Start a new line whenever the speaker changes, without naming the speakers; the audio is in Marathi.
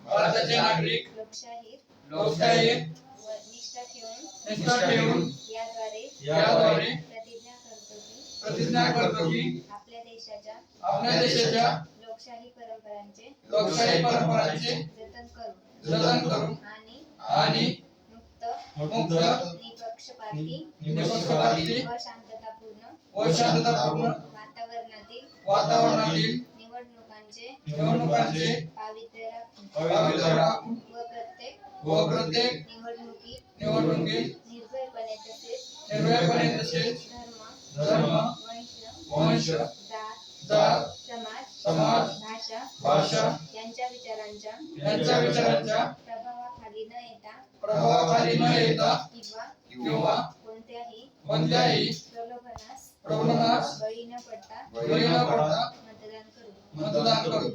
भारताचे नागरिक लोकशाहीर निष्ठा ठेवून याद्वारे प्रतिज्ञा करतो की आपल्या देशाच्या लोकशाही परंपरांचे जतन करू आणि मुक्त निपक्षपाती व शांततापूर्ण वातावरणातील निवडणुकांचे पावित्र्य राखून व प्रत्येक निवडणुकीत निर्भयपणे तसेच धर्म वंश जात समाज भाषा यांच्या विचारांच्या प्रभावाखाली न येता किंवा कोणत्याही प्रलोभनास बळी न पडता मतदान करू.